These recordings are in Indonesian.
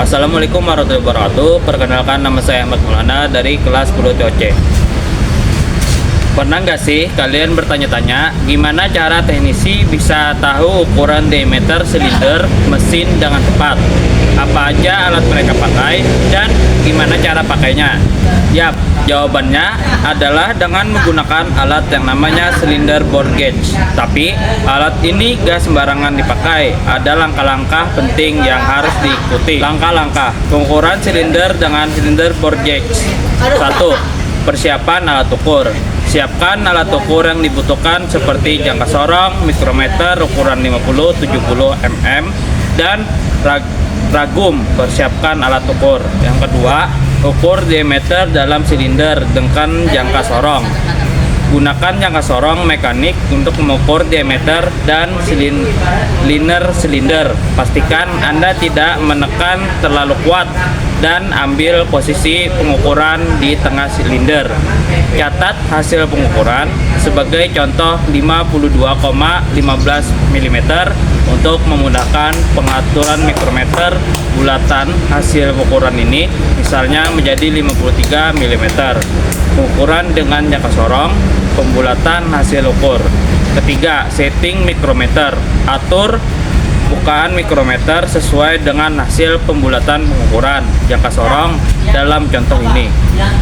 Assalamualaikum warahmatullahi wabarakatuh. Perkenalkan, nama saya Ahmad Maulana dari kelas 10 TOC. Pernah nggak sih kalian bertanya-tanya gimana cara teknisi bisa tahu ukuran diameter silinder mesin dengan tepat? Apa aja alat mereka pakai dan gimana cara pakainya? Yap, jawabannya adalah dengan menggunakan alat yang namanya cylinder bore gauge. Tapi alat ini gak sembarangan dipakai. Ada langkah-langkah penting yang harus diikuti. Langkah-langkah pengukuran silinder dengan cylinder bore gauge. 1. Persiapan alat ukur. Siapkan alat ukur yang dibutuhkan seperti jangka sorong, mikrometer ukuran 50-70 mm, dan ragum. Persiapkan alat ukur. Yang kedua, ukur diameter dalam silinder dengan jangka sorong. Gunakan jangka sorong mekanik untuk mengukur diameter dan liner silinder. Pastikan Anda tidak menekan terlalu kuat dan ambil posisi pengukuran di tengah silinder. Catat hasil pengukuran, sebagai contoh 52,15 mm untuk memudahkan pengaturan mikrometer bulatan hasil ukuran ini, misalnya menjadi 53 mm. Pengukuran dengan jangka sorong, pembulatan hasil ukur. Ketiga, setting mikrometer. Atur bukaan mikrometer sesuai dengan hasil pembulatan pengukuran jangka sorong dalam contoh ini.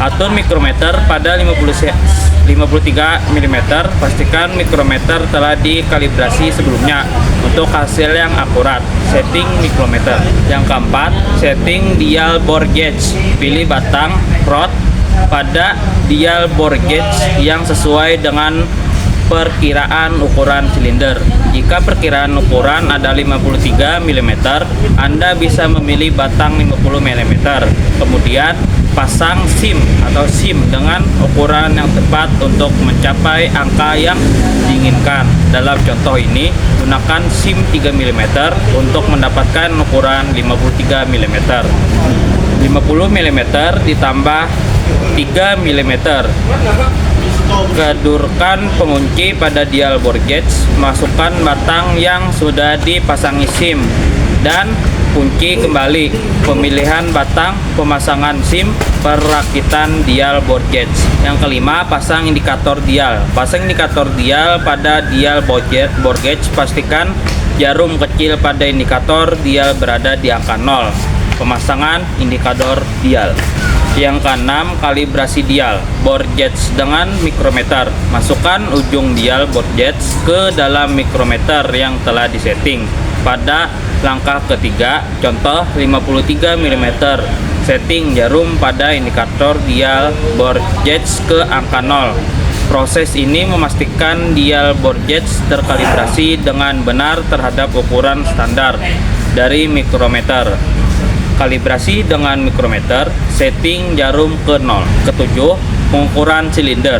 Atur mikrometer pada 53 mm. Pastikan mikrometer telah dikalibrasi sebelumnya untuk hasil yang akurat. Setting mikrometer. Yang keempat, setting dial bore gauge. Pilih batang rod pada dial bore gauge yang sesuai dengan perkiraan ukuran silinder. Jika perkiraan ukuran ada 53 mm, Anda bisa memilih batang 50 mm. Kemudian pasang SIM atau SIM dengan ukuran yang tepat untuk mencapai angka yang diinginkan. Dalam contoh ini, gunakan SIM 3 mm untuk mendapatkan ukuran 53 mm. 50 mm ditambah 3 mm. Kedurkan pengunci pada dial bore gauge, masukkan batang yang sudah dipasangi SIM dan kunci kembali. Pemilihan batang, pemasangan SIM, perakitan dial bore gauge. Yang kelima, pasang indikator dial. Pasang indikator dial pada dial bore gauge, pastikan jarum kecil pada indikator dial berada di angka 0. Pemasangan indikator dial. Yang keenam, kalibrasi dial bore gauge dengan mikrometer. Masukkan ujung dial bore gauge ke dalam mikrometer yang telah disetting. Pada langkah ketiga, contoh 53 mm, setting jarum pada indikator dial bore gauge ke angka 0. Proses ini memastikan dial bore gauge terkalibrasi dengan benar terhadap ukuran standar dari mikrometer. Kalibrasi dengan mikrometer, setting jarum ke 0. Ketujuh, pengukuran silinder.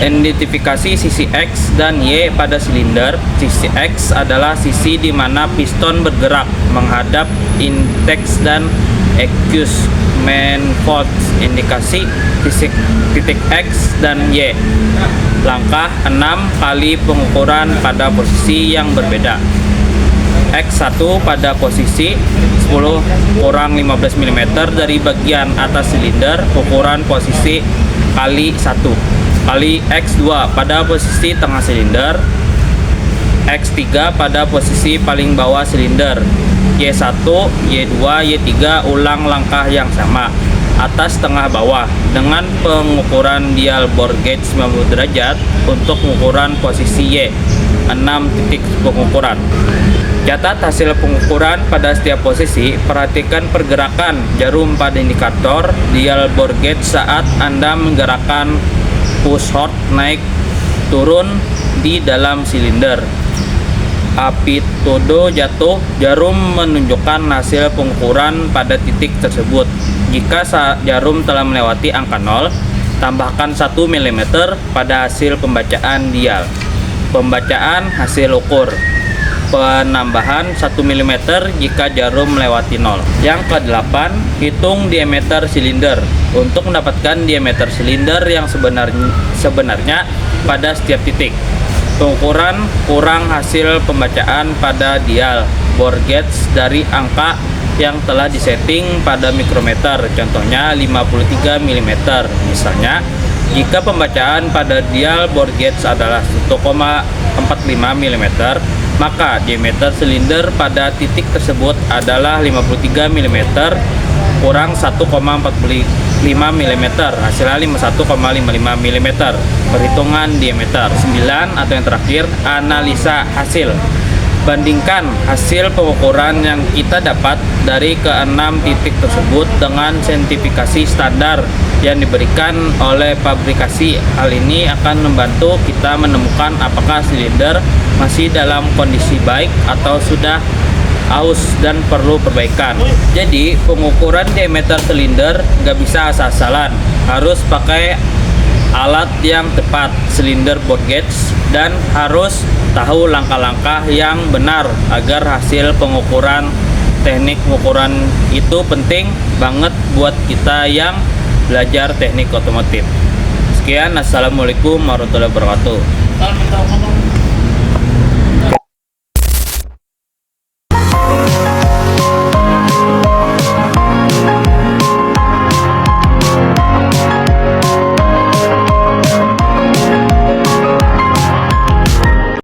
Identifikasi sisi X dan Y pada silinder. Sisi X adalah sisi di mana piston bergerak menghadap intake dan excuse manifold. Indikasi titik X dan Y. Langkah 6 kali pengukuran pada posisi yang berbeda. X1 pada posisi 10 kurang 15 mm dari bagian atas silinder, ukuran posisi kali 1. Kali X2 pada posisi tengah silinder, X3 pada posisi paling bawah silinder, Y1, Y2, Y3 ulang langkah yang sama, atas tengah bawah, dengan pengukuran dial bore gauge 90 derajat untuk pengukuran posisi Y. 6 titik pengukuran. Catat hasil pengukuran pada setiap posisi. Perhatikan pergerakan jarum pada indikator dial bore gauge saat Anda menggerakkan push rod naik turun di dalam silinder. Apitudo jatuh, jarum menunjukkan hasil pengukuran pada titik tersebut. Jika jarum telah melewati angka 0, tambahkan 1 mm pada hasil pembacaan dial. Pembacaan hasil ukur. Penambahan 1 mm jika jarum melewati 0. Yang ke-8, hitung diameter silinder. Untuk mendapatkan diameter silinder yang sebenarnya pada setiap titik. Pengukuran kurang hasil pembacaan pada dial bore gauge dari angka yang telah disetting pada mikrometer, contohnya 53 mm. Misalnya, jika pembacaan pada dial bore gauge adalah 1,45 mm, maka diameter silinder pada titik tersebut adalah 53 mm kurang 1,45 mm, hasilnya 51,55 mm. Perhitungan diameter. 9 atau yang terakhir, analisa hasil. Bandingkan hasil pengukuran yang kita dapat dari keenam titik tersebut dengan sentifikasi standar yang diberikan oleh pabrikasi. Hal ini akan membantu kita menemukan apakah silinder masih dalam kondisi baik atau sudah aus dan perlu perbaikan. Jadi pengukuran diameter silinder nggak bisa asal-asalan, harus pakai alat yang tepat, silinder bore gauge, dan harus tahu langkah-langkah yang benar agar hasil pengukuran. Teknik pengukuran itu penting banget buat kita yang belajar teknik otomotif. Sekian, assalamualaikum warahmatullahi wabarakatuh.